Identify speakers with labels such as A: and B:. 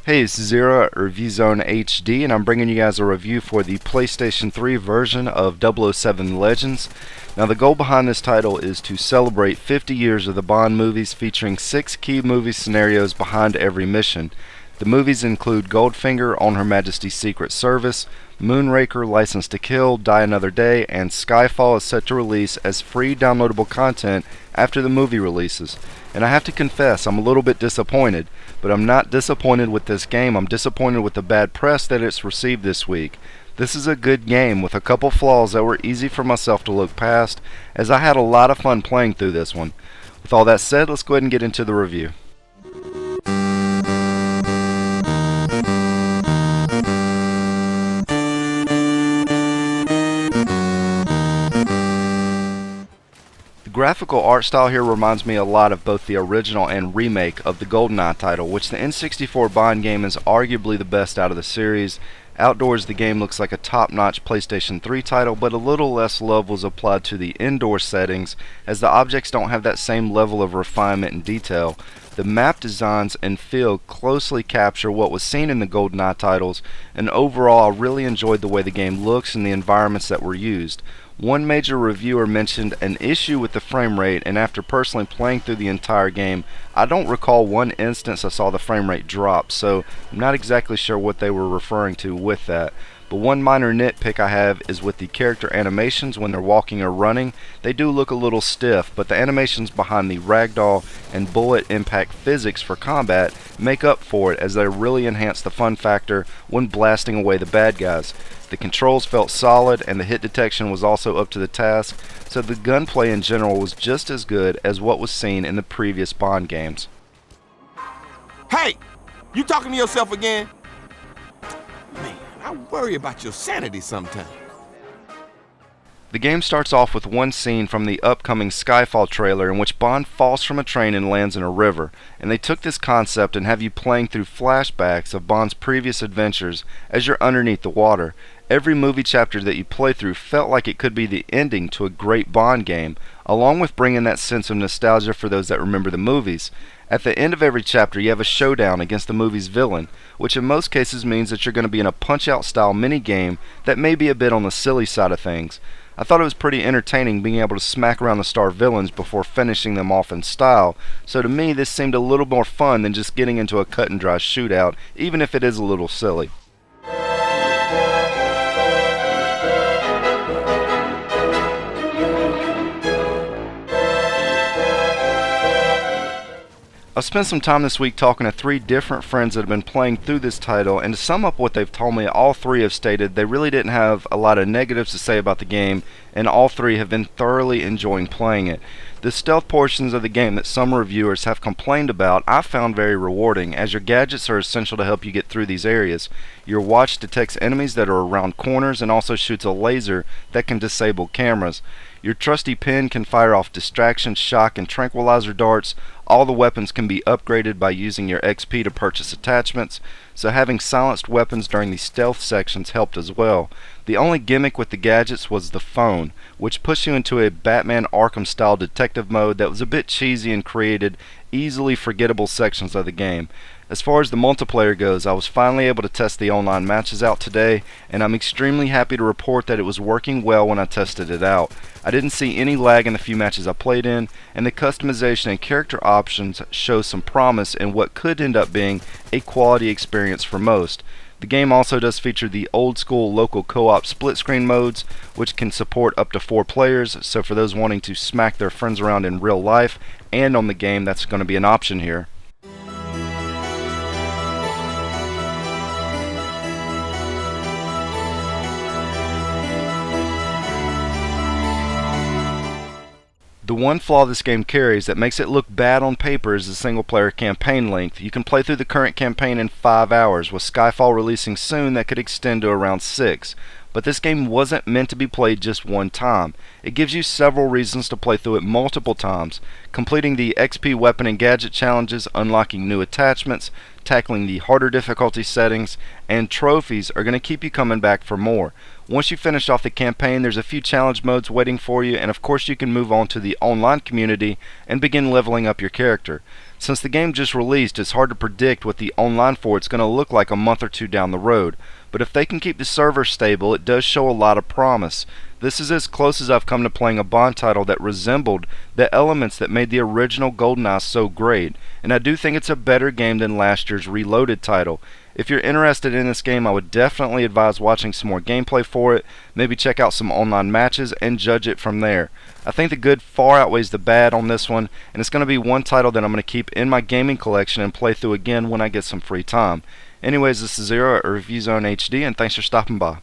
A: Hey, it's Zero at ReviewZoneHD, and I'm bringing you guys a review for the PlayStation 3 version of 007 Legends. Now, the goal behind this title is to celebrate 50 years of the Bond movies, featuring 6 key movie scenarios behind every mission. The movies include Goldfinger, On Her Majesty's Secret Service, Moonraker, License to Kill, Die Another Day, and Skyfall is set to release as free downloadable content after the movie releases. And I have to confess, I'm a little bit disappointed, but I'm not disappointed with this game. I'm disappointed with the bad press that it's received this week. This is a good game with a couple flaws that were easy for myself to look past, as I had a lot of fun playing through this one. With all that said, let's go ahead and get into the review. The graphical art style here reminds me a lot of both the original and remake of the GoldenEye title, which the N64 Bond game is arguably the best out of the series. Outdoors, the game looks like a top-notch PlayStation 3 title, but a little less love was applied to the indoor settings, as the objects don't have that same level of refinement and detail. The map designs and feel closely capture what was seen in the GoldenEye titles, and overall I really enjoyed the way the game looks and the environments that were used. One major reviewer mentioned an issue with the frame rate, and after personally playing through the entire game, I don't recall one instance I saw the frame rate drop, so I'm not exactly sure what they were referring to with that. But one minor nitpick I have is with the character animations when they're walking or running. They do look a little stiff, but the animations behind the ragdoll and bullet impact physics for combat make up for it, as they really enhance the fun factor when blasting away the bad guys. The controls felt solid, and the hit detection was also up to the task, so the gunplay in general was just as good as what was seen in the previous Bond games.
B: Hey! You talking to yourself again? Man, I worry about your sanity sometimes.
A: The game starts off with one scene from the upcoming Skyfall trailer in which Bond falls from a train and lands in a river, and they took this concept and have you playing through flashbacks of Bond's previous adventures as you're underneath the water. Every movie chapter that you play through felt like it could be the ending to a great Bond game, along with bringing that sense of nostalgia for those that remember the movies. At the end of every chapter, you have a showdown against the movie's villain, which in most cases means that you're going to be in a punch-out style mini-game that may be a bit on the silly side of things. I thought it was pretty entertaining being able to smack around the star villains before finishing them off in style, so to me this seemed a little more fun than just getting into a cut-and-dry shootout, even if it is a little silly. I've spent some time this week talking to 3 different friends that have been playing through this title, and to sum up what they've told me, all 3 have stated they really didn't have a lot of negatives to say about the game, and all 3 have been thoroughly enjoying playing it. The stealth portions of the game that some reviewers have complained about, I found very rewarding, as your gadgets are essential to help you get through these areas. Your watch detects enemies that are around corners and also shoots a laser that can disable cameras. Your trusty pen can fire off distraction, shock, and tranquilizer darts. All the weapons can be upgraded by using your XP to purchase attachments, so having silenced weapons during the stealth sections helped as well. The only gimmick with the gadgets was the phone, which pushed you into a Batman Arkham-style detective mode that was a bit cheesy and created easily forgettable sections of the game. As far as the multiplayer goes, I was finally able to test the online matches out today, and I'm extremely happy to report that it was working well when I tested it out. I didn't see any lag in the few matches I played in, and the customization and character options show some promise in what could end up being a quality experience for most. The game also does feature the old school local co-op split screen modes, which can support up to 4 players, so for those wanting to smack their friends around in real life and on the game, that's going to be an option here. The one flaw this game carries that makes it look bad on paper is the single-player campaign length. You can play through the current campaign in 5 hours, with Skyfall releasing soon that could extend to around 6. but this game wasn't meant to be played just one time. It gives you several reasons to play through it multiple times, completing the XP weapon and gadget challenges, unlocking new attachments, tackling the harder difficulty settings, and trophies are going to keep you coming back for more. Once you finish off the campaign, there's a few challenge modes waiting for you, and of course you can move on to the online community and begin leveling up your character. Since the game just released, it's hard to predict what the online for it's going to look like a month or two down the road, but if they can keep the server stable, it does show a lot of promise. This is as close as I've come to playing a Bond title that resembled the elements that made the original GoldenEye so great, and I do think it's a better game than last year's Reloaded title. If you're interested in this game, I would definitely advise watching some more gameplay for it, maybe check out some online matches, and judge it from there. I think the good far outweighs the bad on this one, and it's going to be one title that I'm going to keep in my gaming collection and play through again when I get some free time. Anyways, this is Zero at ReviewZoneHD, and thanks for stopping by.